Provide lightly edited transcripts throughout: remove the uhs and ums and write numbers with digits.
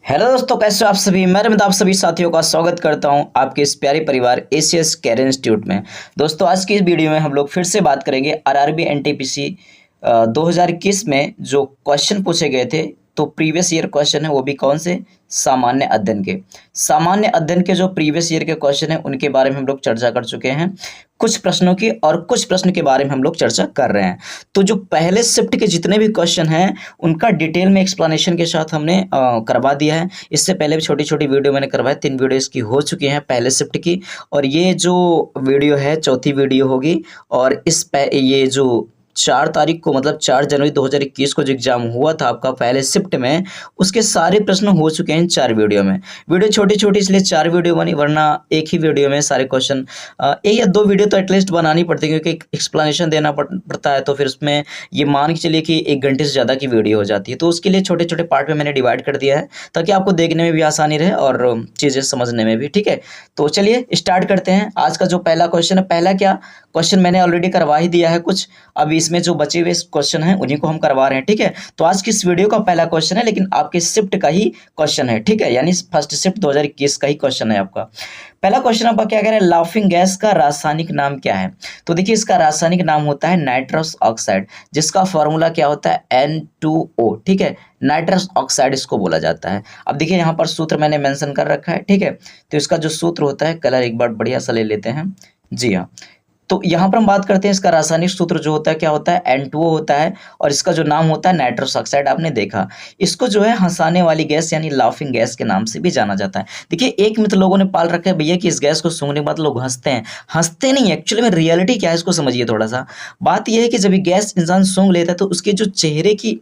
Hello दोस्तों, कैसे हो आप सभी। मैं रमित आप सभी साथियों का स्वागत करता हूं आपके इस प्यारे परिवार एसीएस कैरियर इंस्टीट्यूट में। दोस्तों, आज की इस वीडियो में हम लोग फिर से बात करेंगे आरआरबी एनटीपीसी 2021 में जो क्वेश्चन पूछे गए थे। तो प्रीवियस ईयर क्वेश्चन है, वो भी कौन से, सामान्य अध्ययन के। सामान्य अध्ययन के जो प्रीवियस ईयर के क्वेश्चन है उनके बारे में हम लोग चर्चा कर चुके हैं, कुछ प्रश्नों की, और कुछ प्रश्न के बारे में हम लोग चर्चा कर रहे हैं। तो जो पहले शिफ्ट के जितने भी क्वेश्चन हैं उनका डिटेल में एक्सप्लेनेशन के साथ हमने करवा दिया है। इससे पहले भी छोटी छोटी वीडियो मैंने करवाई, 3 वीडियो इसकी हो चुकी हैं पहले शिफ्ट की, और ये जो वीडियो है चौथी वीडियो होगी। और ये जो 4 तारीख को, मतलब 4 जनवरी 2021 को जो एग्जाम हुआ था आपका पहले शिफ्ट में, उसके सारे प्रश्न हो चुके हैं 4 वीडियो में। वीडियो छोटी छोटी इसलिए 4 वीडियो बनी, वरना एक ही वीडियो में सारे क्वेश्चन, एक या 2 वीडियो तो एटलीस्ट बनानी पड़ती है, क्योंकि एक्सप्लेनेशन देना पड़ता है। तो फिर उसमें ये मान के चलिए कि 1 घंटे से ज़्यादा की वीडियो हो जाती है। तो उसके लिए छोटे छोटे पार्ट में मैंने डिवाइड कर दिया है, ताकि आपको देखने में भी आसानी रहे और चीज़ें समझने में भी। ठीक है, तो चलिए स्टार्ट करते हैं। आज का जो पहला क्वेश्चन है, पहला क्या क्वेश्चन मैंने ऑलरेडी करवा ही दिया है कुछ, अब इसमें जो बचे हुए क्वेश्चन हैं उन्हीं को हम करवा रहे हैं। ठीक है, तो आज की इस वीडियो का पहला क्वेश्चन है, लेकिन आपके शिफ्ट का ही क्वेश्चन है। ठीक है, यानी फर्स्ट शिफ्ट 2021 का ही क्वेश्चन है आपका। पहला क्वेश्चन आपका क्या कह रहा है, लाफिंग गैस का रासायनिक नाम क्या है। तो देखिए, इसका रासायनिक नाम होता है नाइट्रस ऑक्साइड, जिसका फॉर्मूला क्या होता है, N2O। ठीक है, नाइट्रस ऑक्साइड इसको बोला जाता है। अब देखिए, यहाँ पर सूत्र मैंने मेंशन कर रखा है। ठीक है, तो इसका जो सूत्र होता है, कलर एक बार बढ़िया सा ले लेते हैं। जी हाँ, तो यहाँ पर हम बात करते हैं, इसका रासायनिक सूत्र जो होता है क्या होता है, N2O होता है, और इसका जो नाम होता है नाइट्रस ऑक्साइड। आपने देखा, इसको जो है हंसाने वाली गैस यानी लाफिंग गैस के नाम से भी जाना जाता है। देखिए, एक मिथ लोगों ने पाल रखा है भैया कि इस गैस को सूंघने के बाद लोग हंसते हैं। हंसते नहीं, एक्चुअली में रियलिटी क्या है इसको समझिए थोड़ा सा। बात यह है कि जब ये गैस इंसान सूंघ लेता है तो उसके जो चेहरे की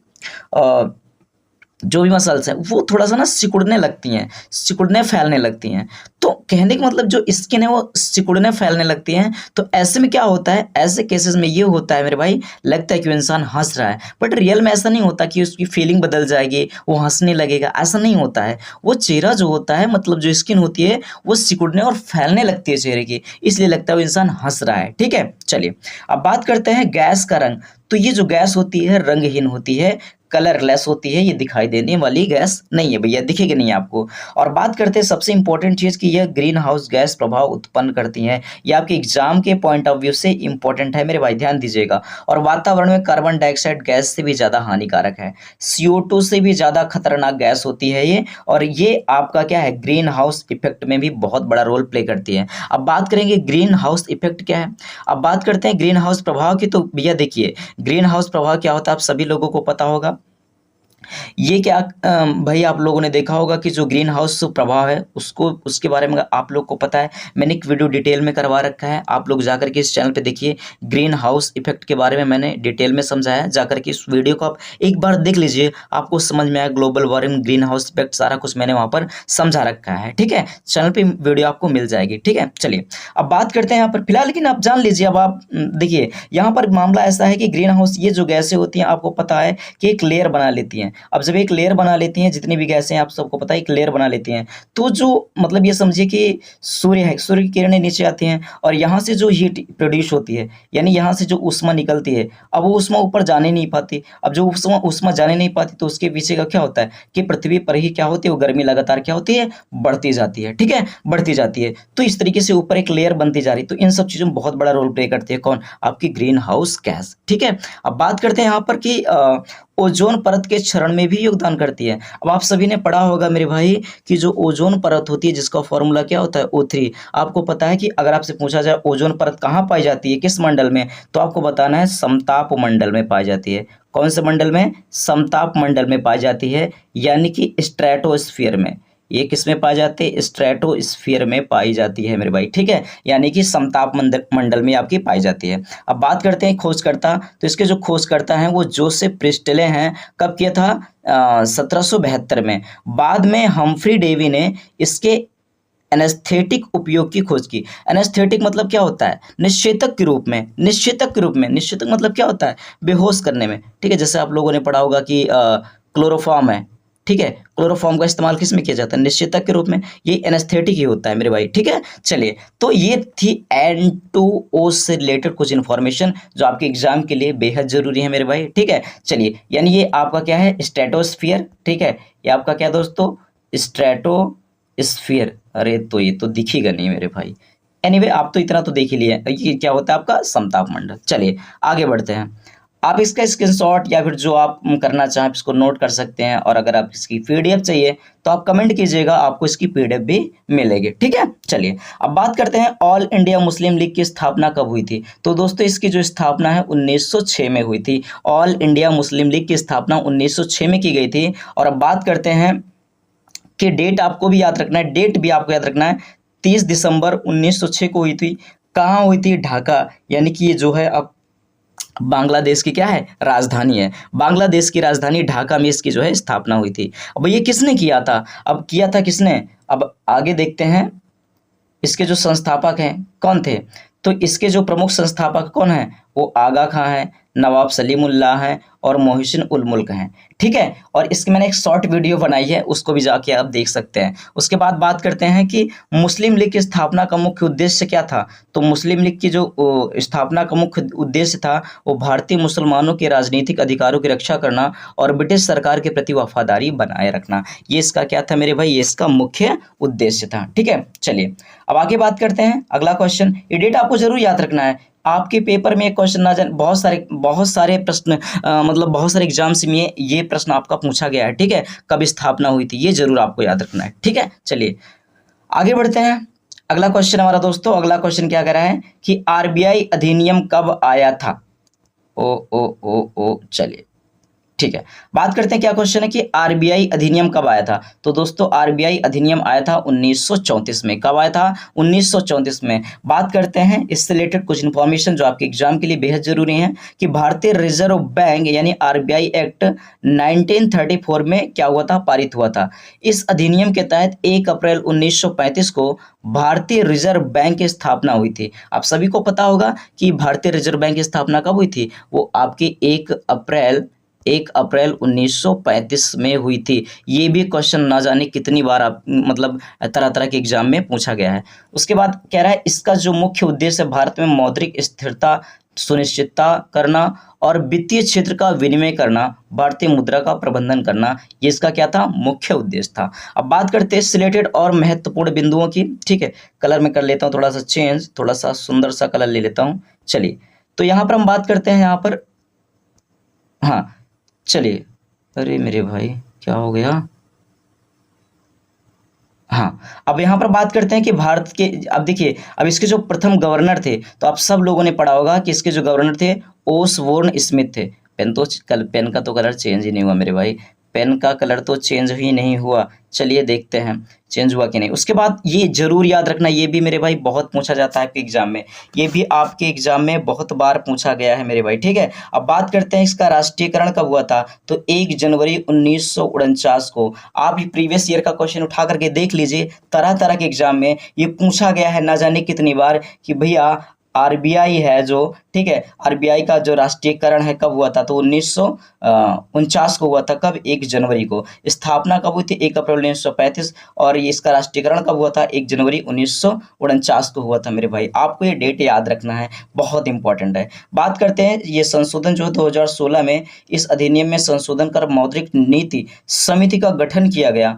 जो भी मसल्स हैं वो थोड़ा सा ना सिकुड़ने लगती हैं, सिकुड़ने फैलने लगती हैं। तो कहने का मतलब जो स्किन है वो सिकुड़ने फैलने लगती हैं। तो ऐसे में क्या होता है, ऐसे केसेस में ये होता है मेरे भाई, लगता है कि वो इंसान हंस रहा है, बट रियल में ऐसा नहीं होता कि उसकी फीलिंग बदल जाएगी, वो हंसने लगेगा, ऐसा नहीं होता है। वो चेहरा जो होता है, मतलब जो स्किन होती है, वो सिकुड़ने और फैलने लगती है चेहरे की, इसलिए लगता है वो इंसान हंस रहा है। ठीक है, चलिए अब बात करते हैं गैस का रंग। तो ये जो गैस होती है रंगहीन होती है, कलरलेस होती है, ये दिखाई देने वाली गैस नहीं है भैया, दिखेगी नहीं आपको। और बात करते हैं सबसे इंपॉर्टेंट चीज़ कि यह ग्रीन हाउस गैस प्रभाव उत्पन्न करती हैं। ये आपके एग्जाम के पॉइंट ऑफ व्यू से इंपॉर्टेंट है मेरे भाई, ध्यान दीजिएगा। और वातावरण में कार्बन डाइऑक्साइड गैस से भी ज़्यादा हानिकारक है, CO2 से भी ज़्यादा खतरनाक गैस होती है ये। और ये आपका क्या है, ग्रीन हाउस इफेक्ट में भी बहुत बड़ा रोल प्ले करती है। अब बात करेंगे ग्रीन हाउस इफेक्ट क्या है। अब बात करते हैं ग्रीन हाउस प्रभाव की। तो भैया देखिए, ग्रीन हाउस प्रभाव क्या होता है आप सभी लोगों को पता होगा। ये क्या भाई, आप लोगों ने देखा होगा कि जो ग्रीन हाउस प्रभाव है उसको, उसके बारे में आप लोग को पता है, मैंने एक वीडियो डिटेल में करवा रखा है। आप लोग जाकर के इस चैनल पे देखिए, ग्रीन हाउस इफेक्ट के बारे में मैंने डिटेल में समझाया है। जाकर के इस वीडियो को आप एक बार देख लीजिए, आपको समझ में आया। Global warming, green house effect, सारा कुछ मैंने वहाँ पर समझा रखा है। ठीक है, चैनल पर वीडियो आपको मिल जाएगी। ठीक है, चलिए अब बात करते हैं यहाँ पर फिलहाल, लेकिन आप जान लीजिए। अब आप देखिए, यहाँ पर मामला ऐसा है कि ग्रीन हाउस, ये जो गैसें होती हैं आपको पता है कि एक लेयर बना लेती हैं। अब जब एक लेयर बना लेती हैं, जितनी भी गैसें आप सबको पता है एक लेयर बना लेती हैं, तो जो मतलब ये समझिए कि सूर्य है, सूर्य की किरणें नीचे आती हैं और यहाँ से जो हीट प्रोड्यूस होती है, यानी यहाँ से जो ऊष्मा निकलती है, अब वो ऊष्मा ऊपर जाने नहीं पाती। अब जो ऊष्मा जाने नहीं पाती तो उसके पीछे का क्या होता है कि पृथ्वी पर ही क्या होती है, वो गर्मी लगातार क्या होती है, बढ़ती जाती है। ठीक है, बढ़ती जाती है। तो इस तरीके से ऊपर एक लेयर बनती जा रही है। तो इन सब चीज़ों में बहुत बड़ा रोल प्ले करती है कौन, आपकी ग्रीन हाउस गैस। ठीक है, अब बात करते हैं यहाँ पर कि ओजोन परत के क्षरण में भी योगदान करती है। अब आप सभी ने पढ़ा होगा मेरे भाई कि जो ओजोन परत होती है, जिसका फॉर्मूला क्या होता है, O3। आपको पता है कि अगर आपसे पूछा जाए ओजोन परत कहाँ पाई जाती है, किस मंडल में, तो आपको बताना है समताप मंडल में पाई जाती है। कौन से मंडल में, समताप मंडल में पाई जाती है, यानी कि स्ट्रेटोस्फीयर में। ये किस में पाई जाती है, स्ट्रेटोस्फीयर में पाई जाती है मेरे भाई। ठीक है, यानी कि समताप मंडल में आपकी पाई जाती है। अब बात करते हैं खोजकर्ता। तो इसके जो खोजकर्ता हैं वो जोसेफ प्रिस्टले हैं। कब किया था, 1772 में। बाद में हम्फ्री डेवी ने इसके एनेस्थेटिक उपयोग की खोज की। एनेस्थेटिक मतलब क्या होता है, निश्चेतक के रूप में, निश्चेतक के रूप में। निश्चेतक मतलब क्या होता है, बेहोश करने में। ठीक है, जैसे आप लोगों ने पढ़ा होगा कि क्लोरोफॉर्म है। ठीक है, क्लोरोफॉर्म का इस्तेमाल किस में किया जाता है, निश्चेतक के रूप में। ये एनेस्थेटिक ही होता है मेरे भाई। ठीक है, चलिए तो ये थी N2O से रिलेटेड कुछ इन्फॉर्मेशन जो आपके एग्जाम के लिए बेहद जरूरी है मेरे भाई। ठीक है, चलिए यानी ये आपका क्या है, स्ट्रेटोस्फियर। ठीक है, ये आपका क्या दोस्तों, स्ट्रेटोस्फीयर, अरे तो ये तो दिखेगा नहीं मेरे भाई। एनीवे आप तो इतना तो देख ही लिए, ये क्या होता है आपका समताप मंडल। चलिए आगे बढ़ते हैं। आप इसका स्क्रीनशॉट या फिर जो आप करना चाहें इसको नोट कर सकते हैं, और अगर आप इसकी पीडीएफ चाहिए तो आप कमेंट कीजिएगा, आपको इसकी पीडीएफ भी मिलेगी, ठीक है। चलिए अब बात करते हैं ऑल इंडिया मुस्लिम लीग की स्थापना कब हुई थी। तो दोस्तों इसकी जो स्थापना है 1906 में हुई थी। ऑल इंडिया मुस्लिम लीग की स्थापना 1906 में की गई थी। और अब बात करते हैं कि डेट आपको भी याद रखना है, डेट भी आपको याद रखना है। 30 दिसंबर 1906 को हुई थी। कहाँ हुई थी? ढाका, यानी कि ये जो है अब बांग्लादेश की क्या है? राजधानी है। बांग्लादेश की राजधानी ढाका में इसकी जो है स्थापना हुई थी। अब ये किसने किया था? अब किया था किसने? अब आगे देखते हैं। इसके जो संस्थापक हैं कौन थे? तो इसके जो प्रमुख संस्थापक कौन हैं? वो आगा खां हैं, नवाब सलीमुल्लाह हैं और मोहसिन उल मुल्क हैं, ठीक है। और इसकी मैंने एक शॉर्ट वीडियो बनाई है, उसको भी जाके आप देख सकते हैं। उसके बाद बात करते हैं कि मुस्लिम लीग की स्थापना का मुख्य उद्देश्य क्या था। तो मुस्लिम लीग की जो स्थापना का मुख्य उद्देश्य था वो भारतीय मुसलमानों के राजनीतिक अधिकारों की रक्षा करना और ब्रिटिश सरकार के प्रति वफादारी बनाए रखना। ये इसका क्या था मेरे भाई? ये इसका मुख्य उद्देश्य था, ठीक है। चलिए अब आगे बात करते हैं। अगला क्वेश्चन, ये डेट आपको जरूर याद रखना है। आपके पेपर में एक क्वेश्चन ना जाए, बहुत सारे प्रश्न मतलब बहुत सारे एग्जाम्स में ये प्रश्न आपका पूछा गया है, ठीक है। कब स्थापना हुई थी, ये जरूर आपको याद रखना है, ठीक है। चलिए आगे बढ़ते हैं। अगला क्वेश्चन हमारा दोस्तों, अगला क्वेश्चन क्या कह रहा है कि आरबीआई अधिनियम कब आया था। ओ चलिए ठीक है, बात करते हैं क्या क्वेश्चन है कि आरबीआई अधिनियम कब आया था। तो दोस्तों आरबीआई अधिनियम आया था 1934 में। कब आया था? 1934 में। बात करते हैं इससे रिलेटेड कुछ इन्फॉर्मेशन जो आपके एग्जाम के लिए बेहद जरूरी है कि भारतीय रिजर्व बैंक यानी आरबीआई एक्ट 1934 में क्या हुआ था? पारित हुआ था। इस अधिनियम के तहत 1 अप्रैल 1935 को भारतीय रिजर्व बैंक की स्थापना हुई थी। आप सभी को पता होगा कि भारतीय रिजर्व बैंक की स्थापना कब हुई थी? वो आपकी 1 अप्रैल 1935 में हुई थी। ये भी क्वेश्चन ना जाने कितनी बार आप मतलब तरह तरह के एग्जाम में पूछा गया है। उसके बाद कह रहा है इसका जो मुख्य उद्देश्य भारत में मौद्रिक स्थिरता सुनिश्चितता करना और वित्तीय क्षेत्र का विनिमय करना, भारतीय मुद्रा का प्रबंधन करना, ये इसका क्या था? मुख्य उद्देश्य था। अब बात करते हैं सिलेक्टेड और महत्वपूर्ण बिंदुओं की, ठीक है। कलर में कर लेता हूँ थोड़ा सा चेंज, थोड़ा सा सुंदर सा कलर ले लेता हूँ। चलिए तो यहाँ पर हम बात करते हैं, यहाँ पर हाँ चलिए, अरे मेरे भाई क्या हो गया। हाँ अब यहाँ पर बात करते हैं कि भारत के, अब देखिए अब इसके जो प्रथम गवर्नर थे, तो आप सब लोगों ने पढ़ा होगा कि इसके जो गवर्नर थे ओसबोर्न स्मिथ थे। पेन का तो कलर चेंज ही नहीं हुआ मेरे भाई, पेन का कलर तो चेंज ही नहीं हुआ। चलिए देखते हैं चेंज हुआ कि नहीं। उसके बाद ये जरूर याद रखना, ये भी मेरे भाई बहुत पूछा जाता है आपके एग्जाम में, ये भी आपके एग्जाम में बहुत बार पूछा गया है मेरे भाई, ठीक है। अब बात करते हैं इसका राष्ट्रीयकरण कब हुआ था। तो 1 जनवरी 1949 को। आप ये प्रीवियस ईयर का क्वेश्चन उठा करके देख लीजिए, तरह तरह के एग्जाम में ये पूछा गया है ना जाने कितनी बार कि भैया आरबीआई है जो, ठीक है, आरबीआई का जो राष्ट्रीयकरण है कब हुआ था। तो 1949 को हुआ था। कब? 1 जनवरी को। स्थापना कब हुई थी? 1 अप्रैल 1935। और ये इसका राष्ट्रीयकरण कब हुआ था? 1 जनवरी 1949 को हुआ था मेरे भाई। आपको ये डेट याद रखना है, बहुत इंपॉर्टेंट है। बात करते हैं ये संशोधन जो है 2016 में इस अधिनियम में संशोधन कर मौद्रिक नीति समिति का गठन किया गया,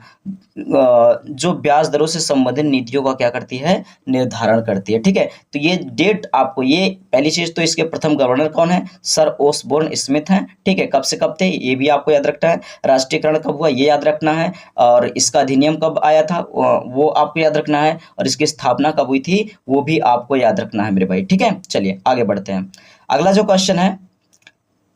जो ब्याज दरों से संबंधित नीतियों का क्या करती है? निर्धारण करती है, ठीक है। तो ये डेट आपको, ये पहली चीज तो इसके प्रथम गवर्नर कौन है? सर ओसबोर्न स्मिथ हैं, ठीक है। कब से कब थे ये भी आपको याद रखना है। राष्ट्रीयकरण कब हुआ ये याद रखना है, और इसका अधिनियम कब आया था वो आपको याद रखना है, और इसकी स्थापना कब हुई थी वो भी आपको याद रखना है मेरे भाई, ठीक है। चलिए आगे बढ़ते हैं। अगला जो क्वेश्चन है,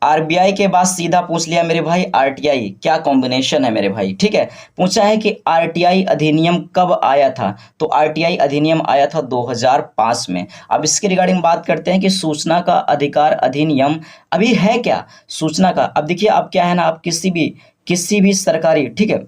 आरबीआई के बाद सीधा पूछ लिया मेरे भाई आरटीआई, क्या कॉम्बिनेशन है मेरे भाई, ठीक है। पूछा है कि आरटीआई अधिनियम कब आया था। तो आरटीआई अधिनियम आया था 2005 में। अब इसके रिगार्डिंग बात करते हैं कि सूचना का अधिकार अधिनियम अभी है क्या सूचना का। अब देखिए अब क्या है ना, आप किसी भी सरकारी, ठीक है,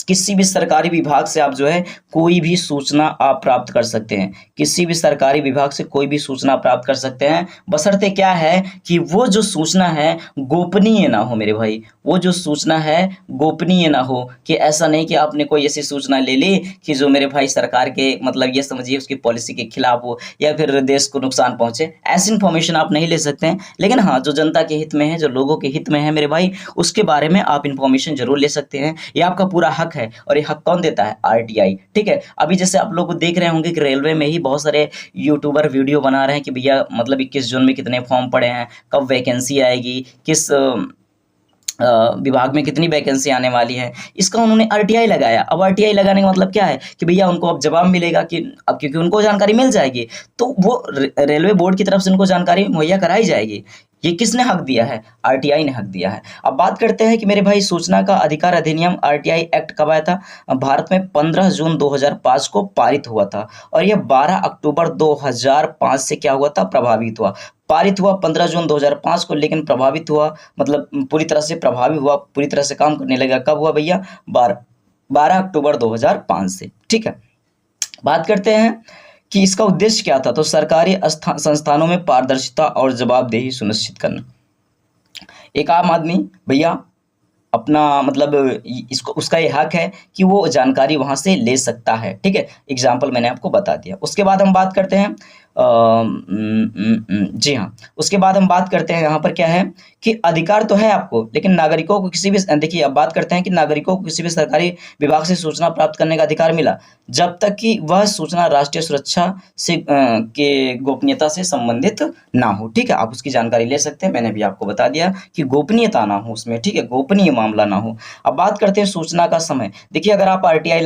किसी भी सरकारी विभाग से आप जो है कोई भी सूचना आप प्राप्त कर सकते हैं। किसी भी सरकारी विभाग से कोई भी सूचना प्राप्त कर सकते हैं, बशर्ते क्या है कि वो जो सूचना है गोपनीय ना हो मेरे भाई। वो जो सूचना है गोपनीय ना हो, कि ऐसा नहीं कि आपने कोई ऐसी सूचना ले ली कि जो मेरे भाई सरकार के मतलब ये समझिए उसकी पॉलिसी के खिलाफ हो या फिर देश को नुकसान पहुंचे। ऐसी इन्फॉर्मेशन आप नहीं ले सकते हैं, लेकिन हाँ जो जनता के हित में है, जो लोगों के हित में है मेरे भाई, उसके बारे में आप इन्फॉर्मेशन जरूर ले सकते हैं। ये आपका पूरा पूरा हक है, और ये हक कौन देता है? आरटीआई। ठीक है, अभी जैसे आप लोग देख रहे होंगे कि रेलवे में ही बहुत सारे यूट्यूबर वीडियो बना रहे हैं कि भैया मतलब 21 जून में कितने फॉर्म पड़े हैं, कब वैकेंसी आएगी, किस विभाग में कितनी वैकेंसी आने वाली है, इसका उन्होंने आरटीआई लगाया। अब आरटीआई लगाने का मतलब क्या है कि भैया उनको अब जवाब मिलेगा कि अब क्योंकि उनको जानकारी मिल जाएगी, तो वो रेलवे बोर्ड की तरफ से उनको जानकारी मुहैया कराई जाएगी। ये किसने हक दिया है? आरटीआई ने हक दिया है। अब बात करते हैं कि मेरे भाई सूचना का अधिकार अधिनियम आरटीआई एक्ट कब आया था? भारत में 15 जून 2005 को पारित हुआ था, और यह 12 अक्टूबर 2005 से क्या हुआ था? प्रभावित हुआ। पारित हुआ 15 जून 2005 को, लेकिन प्रभावित हुआ मतलब पूरी तरह से प्रभावी हुआ, पूरी तरह से काम करने लगा कब हुआ भैया? 12 अक्टूबर 2005 से। ठीक है, बात करते हैं कि इसका उद्देश्य क्या था। तो सरकारी संस्थानों में पारदर्शिता और जवाबदेही सुनिश्चित करना। एक आम आदमी भैया अपना मतलब इसको उसका ये हक है कि वो जानकारी वहाँ से ले सकता है। ठीक है, एग्जाम्पल मैंने आपको बता दिया। उसके बाद हम बात करते हैं जी हाँ, उसके बाद हम बात करते हैं यहाँ पर क्या है कि अधिकार तो है आपको, लेकिन नागरिकों को किसी भी, देखिए अब बात करते हैं कि नागरिकों को किसी भी सरकारी विभाग से सूचना प्राप्त करने का अधिकार मिला जब तक कि वह सूचना राष्ट्रीय सुरक्षा से के गोपनीयता से संबंधित ना हो। ठीक है, आप उसकी जानकारी ले सकते हैं, मैंने भी आपको बता दिया कि गोपनीयता ना हो उसमें। ठीक है, गोपनीय मामला ना हो। अब बात करते हैं सूचना का समय। देखिए अगर आप आरटीआई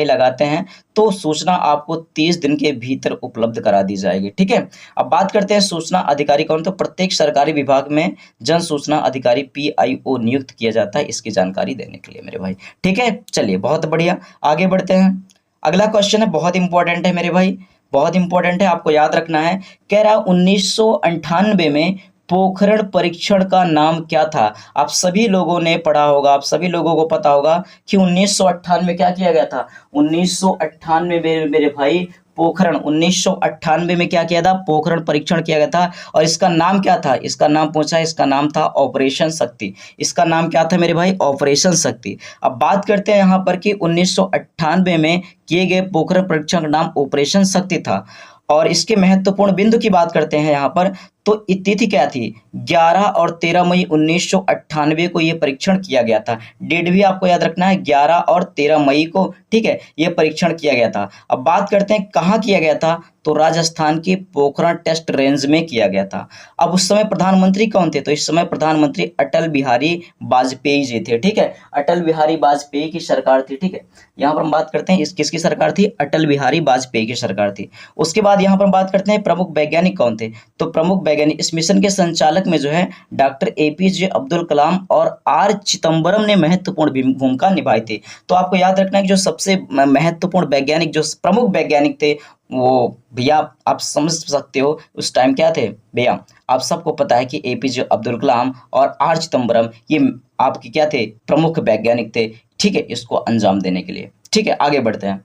लगाते हैं तो सूचना आपको 30 दिन के भीतर उपलब्ध करा दी जाएगी। ठीक है, अब बात करते हैं सूचना अधिकारी कौन? तो प्रत्येक सरकारी विभाग में जन सूचना अधिकारी पीआईओ नियुक्त किया जाता है इसकी जानकारी देने के लिए मेरे भाई। ठीक है, चलिए बहुत बढ़िया, आगे बढ़ते हैं। अगला क्वेश्चन है, बहुत इंपॉर्टेंट है मेरे भाई, बहुत इंपॉर्टेंट है, आपको याद रखना है। कह रहा 1998 में पोखरण परीक्षण का नाम क्या था? आप सभी लोगों ने पढ़ा होगा, आप सभी लोगों को पता होगा कि 1998 क्या किया गया था? 1998 में मेरे भाई पोखरण 1998 में क्या किया था? पोखरण परीक्षण किया गया था, और इसका नाम क्या था? इसका नाम पूछा, इसका नाम था ऑपरेशन शक्ति। इसका नाम क्या था मेरे भाई? ऑपरेशन शक्ति। अब बात करते हैं यहाँ पर कि 1998 में किए गए पोखरण परीक्षण का नाम ऑपरेशन शक्ति था, और इसके महत्वपूर्ण बिंदु की बात करते हैं यहाँ पर, तो तिथि क्या थी? 11 और 13 मई 1998 को यह परीक्षण किया गया था। डेट भी आपको याद रखना है, 11 और 13 मई को। ठीक है, यह परीक्षण किया गया था। अब बात करते हैं कहाँ किया गया था, तो राजस्थान के पोखरण टेस्ट रेंज में किया गया था। अब उस समय प्रधानमंत्री कौन थे? तो इस समय प्रधानमंत्री अटल बिहारी वाजपेयी जी थे। ठीक है, अटल बिहारी वाजपेयी की सरकार थी। ठीक है, यहाँ पर हम बात करते हैं किसकी सरकार थी? अटल बिहारी वाजपेयी की सरकार थी। उसके बाद यहाँ पर बात करते हैं प्रमुख वैज्ञानिक कौन थे? तो प्रमुख वैज्ञानिक इस मिशन के संचालक में जो है डॉक्टर एपीजे अब्दुल कलाम और आर चिदम्बरम ने महत्वपूर्ण भूमिका निभाई थी। तो आपको याद रखना है कि जो सबसे महत्वपूर्ण वैज्ञानिक, जो प्रमुख वैज्ञानिक थे, वो भैया आप समझ सकते हो उस टाइम क्या थे भैया, आप सबको पता है कि एपीजे अब्दुल कलाम और आर चिदम्बरम ये आपके क्या थे? प्रमुख वैज्ञानिक थे। ठीक है, इसको अंजाम देने के लिए। ठीक है, आगे बढ़ते हैं,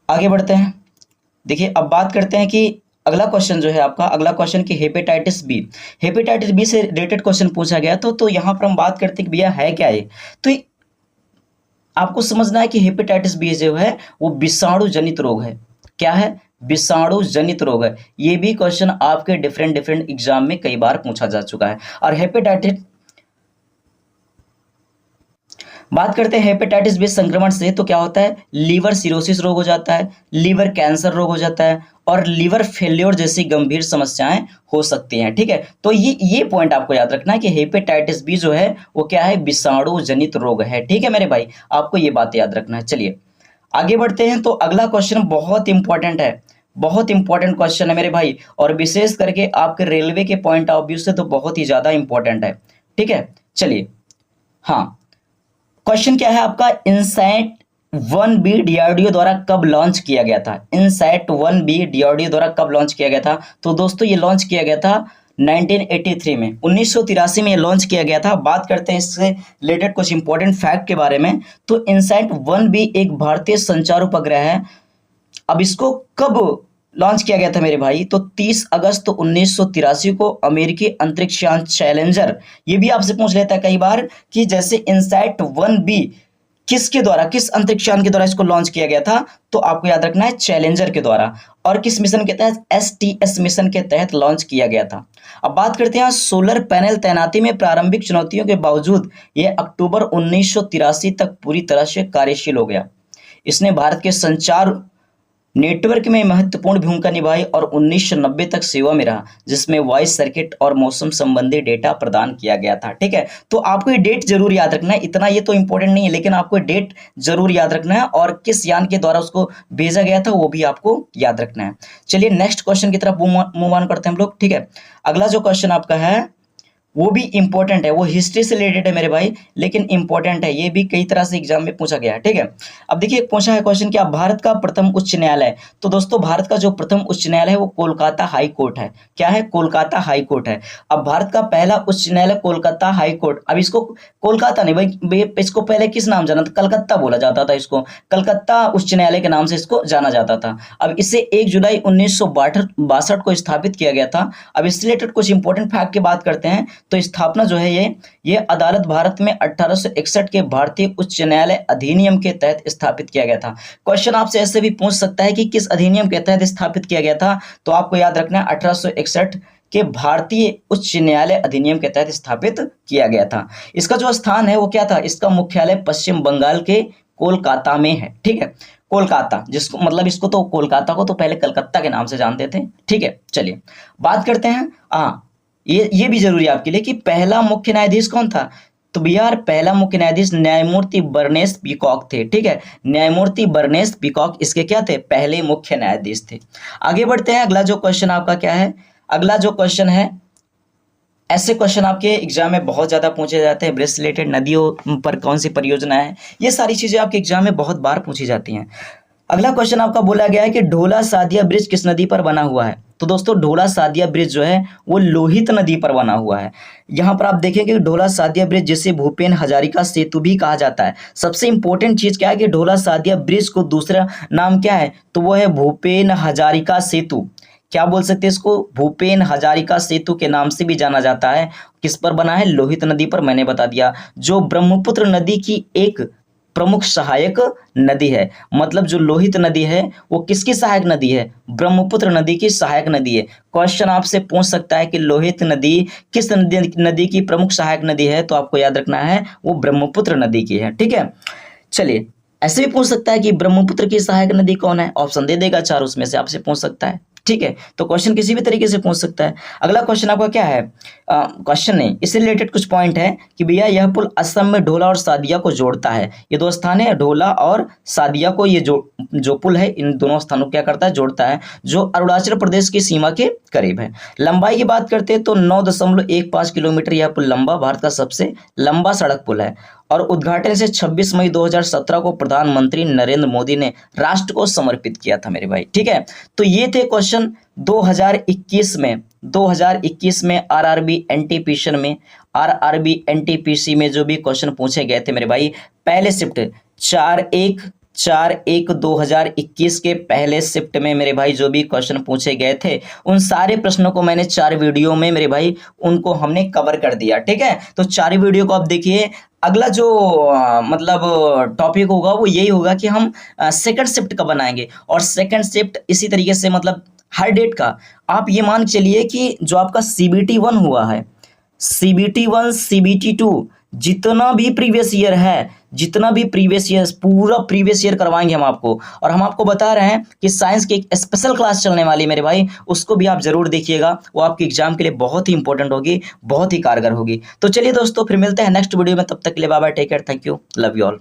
आगे बढ़ते हैं। देखिए अब बात करते हैं कि अगला क्वेश्चन जो है आपका, अगला क्वेश्चन कि हेपेटाइटिस बी से रिलेटेड क्वेश्चन पूछा गया। तो यहाँ पर हम बात करते हैं कि भैया है क्या ये। तो आपको समझना है कि हेपेटाइटिस बी जो है वो विषाणु जनित रोग है। क्या है? विषाणु जनित रोग है। ये भी क्वेश्चन आपके डिफरेंट एग्जाम में कई बार पूछा जा चुका है। और हेपेटाइटिस, बात करते हैं हेपेटाइटिस बी संक्रमण से, तो क्या होता है? लीवर सिरोसिस रोग हो जाता है, लीवर कैंसर रोग हो जाता है, और लीवर फेल्योर जैसी गंभीर समस्याएं हो सकती हैं। ठीक है, तो ये पॉइंट आपको याद रखना है कि हेपेटाइटिस बी जो है वो क्या है? विषाणु जनित रोग है। ठीक है मेरे भाई, आपको ये बात याद रखना है। चलिए आगे बढ़ते हैं। तो अगला क्वेश्चन बहुत इंपॉर्टेंट है, बहुत इंपॉर्टेंट क्वेश्चन है मेरे भाई, और विशेष करके आपके रेलवे के पॉइंट ऑफ व्यू से तो बहुत ही ज्यादा इंपॉर्टेंट है। ठीक है, चलिए हाँ, क्वेश्चन क्या है आपका? इनसैट 1B डीआरडीओ द्वारा कब लॉन्च किया गया था? इनसैट 1B डीआरडीओ द्वारा कब लॉन्च किया गया था? तो दोस्तों ये लॉन्च किया गया था 1983 में, 1983 में ये लॉन्च किया गया था। बात करते हैं इससे रिलेटेड कुछ इंपॉर्टेंट फैक्ट के बारे में। तो इनसैट 1B एक भारतीय संचार उपग्रह है। अब इसको कब लॉन्च किया गया था मेरे भाई? तो 30 अगस्त 1983 को अमेरिकी अंतरिक्ष यान चैलेंजर, ये भी आपसे पूछ लेता है कई बार कि जैसे इनसैट 1B किसके द्वारा, किस अंतरिक्ष यान के द्वारा इसको लॉन्च किया गया था? तो आपको याद रखना है चैलेंजर के द्वारा। और किस मिशन के तहत? STS मिशन के तहत लॉन्च किया गया था। अब बात करते हैं सोलर पैनल तैनाती में प्रारंभिक चुनौतियों के बावजूद यह अक्टूबर 1983 तक पूरी तरह से कार्यशील हो गया। इसने भारत के संचार नेटवर्क में महत्वपूर्ण भूमिका निभाई और 1990 तक सेवा में रहा, जिसमें वॉइस सर्किट और मौसम संबंधी डेटा प्रदान किया गया था। ठीक है, तो आपको ये डेट जरूर याद रखना है। इतना ये तो इंपॉर्टेंट नहीं है, लेकिन आपको डेट जरूर याद रखना है और किस यान के द्वारा उसको भेजा गया था वो भी आपको याद रखना है। चलिए नेक्स्ट क्वेश्चन की तरफ मूव ऑन करते हैं हम लोग। ठीक है, अगला जो क्वेश्चन आपका है वो भी इंपॉर्टेंट है, वो हिस्ट्री से रिलेटेड है मेरे भाई, लेकिन इंपॉर्टेंट है, ये भी कई तरह से एग्जाम में पूछा गया है। ठीक है, अब देखिए पूछा है क्वेश्चन, क्या भारत का प्रथम उच्च न्यायालय? तो दोस्तों भारत का जो प्रथम उच्च न्यायालय है वो कोलकाता हाई कोर्ट है। क्या है? कोलकाता हाई कोर्ट है। अब भारत का पहला उच्च न्यायालय कोलकाता हाई कोर्ट, अब इसको कोलकाता नहीं भाई, इसको पहले किस नाम जाना था? कलकत्ता बोला जाता था, इसको कलकत्ता उच्च न्यायालय के नाम से इसको जाना जाता था। अब इसे 1 जुलाई 1962 को स्थापित किया गया था। अब इससे रिलेटेड कुछ इंपॉर्टेंट फैक्ट की बात करते हैं, तो स्थापना जो है ये अदालत भारत में 1861 के भारतीय उच्च न्यायालय अधिनियम के तहत स्थापित किया गया था। क्वेश्चन आपसे ऐसे भी पूछ सकता है कि किस अधिनियम के तहत स्थापित किया गया था? तो आपको याद रखना है 1861 के भारतीय उच्च न्यायालय अधिनियम के तहत स्थापित किया गया था। इसका जो स्थान है वो क्या था? इसका मुख्यालय पश्चिम बंगाल के कोलकाता में है। ठीक है, कोलकाता, जिसको मतलब इसको तो कोलकाता को तो पहले कलकत्ता के नाम से जानते थे। ठीक है, चलिए बात करते हैं ये भी जरूरी है आपके लिए कि पहला मुख्य न्यायाधीश कौन था? तो बिहार पहला मुख्य न्यायाधीश न्यायमूर्ति बर्नेस पीकॉक थे। ठीक है, न्यायमूर्ति बर्नेस पीकॉक इसके क्या थे? पहले मुख्य न्यायाधीश थे। आगे बढ़ते हैं, अगला जो क्वेश्चन आपका क्या है? अगला जो क्वेश्चन है, ऐसे क्वेश्चन आपके एग्जाम में बहुत ज्यादा पूछे जाते हैं। ब्रिज रिलेटेड, नदियों पर कौन सी परियोजना है, ये सारी चीजें आपके एग्जाम में बहुत बार पूछी जाती हैं। अगला क्वेश्चन आपका बोला गया है कि ढोला सादिया ब्रिज किस नदी पर बना हुआ है? तो दोस्तों ढोला सादिया ब्रिज जो है वो लोहित नदी पर बना हुआ है। यहाँ पर आप देखेंगे ढोला सादिया ब्रिज, जिसे भूपेन हजारिका सेतु भी कहा जाता है। सबसे इंपॉर्टेंट चीज क्या है कि ढोला सादिया ब्रिज को दूसरा नाम क्या है? तो वो है भूपेन हजारिका सेतु। क्या बोल सकते हैं इसको? भूपेन हजारिका सेतु के नाम से भी जाना जाता है। किस पर बना है? लोहित नदी पर, मैंने बता दिया, जो ब्रह्मपुत्र नदी की एक प्रमुख सहायक नदी है। मतलब जो लोहित नदी है वो किसकी सहायक नदी है? ब्रह्मपुत्र नदी की सहायक नदी है। क्वेश्चन आपसे पूछ सकता है कि लोहित नदी किस नदी की प्रमुख सहायक नदी है? तो आपको याद रखना है वो ब्रह्मपुत्र नदी की है। ठीक है, चलिए ऐसे भी पूछ सकता है कि ब्रह्मपुत्र की सहायक नदी कौन है? ऑप्शन दे देगा 4, उसमें से आपसे पूछ सकता है। ठीक है, तो क्वेश्चन किसी भी तरीके से पूछ सकता है। अगला क्वेश्चन आपका क्या है? क्वेश्चन नहीं, इससे रिलेटेड कुछ पॉइंट है कि भैया यह पुल असम में ढोला और सादिया को जोड़ता है। ये दो स्थान है, ढोला और सादिया को, ये जो पुल है इन दोनों स्थानों को क्या करता है? जोड़ता है, जो अरुणाचल प्रदेश की सीमा के करीब है। लंबाई की बात करते हैं तो 9.15 किलोमीटर यह पुल लंबा, भारत का सबसे लंबा सड़क पुल है और उद्घाटन से 26 मई 2017 को प्रधानमंत्री नरेंद्र मोदी ने राष्ट्र को समर्पित किया था मेरे भाई। ठीक है, तो ये थे क्वेश्चन 2021 में आरआरबी एनटीपीसी में जो भी क्वेश्चन पूछे गए थे मेरे भाई, पहले शिफ्ट 4/1/2021 के पहले शिफ्ट में मेरे भाई जो भी क्वेश्चन पूछे गए थे, उन सारे प्रश्नों को मैंने 4 वीडियो में मेरे भाई उनको हमने कवर कर दिया। ठीक है, तो 4 वीडियो को आप देखिए। अगला जो मतलब टॉपिक होगा वो यही होगा कि हम सेकंड शिफ्ट कब बनाएंगे, और सेकंड शिफ्ट इसी तरीके से मतलब हर डेट का आप ये मान चलिए कि जो आपका CBT 1 हुआ है, CBT 1 CBT 2 जितना भी प्रीवियस ईयर है, जितना भी प्रीवियस ईयर, पूरा प्रीवियस ईयर करवाएंगे हम आपको। और हम आपको बता रहे हैं कि साइंस की एक स्पेशल क्लास चलने वाली है मेरे भाई, उसको भी आप जरूर देखिएगा, वो आपके एग्जाम के लिए बहुत ही इंपॉर्टेंट होगी, बहुत ही कारगर होगी। तो चलिए दोस्तों फिर मिलते हैं नेक्स्ट वीडियो में, तब तक के लिए bye bye, take care, thank you, love you all.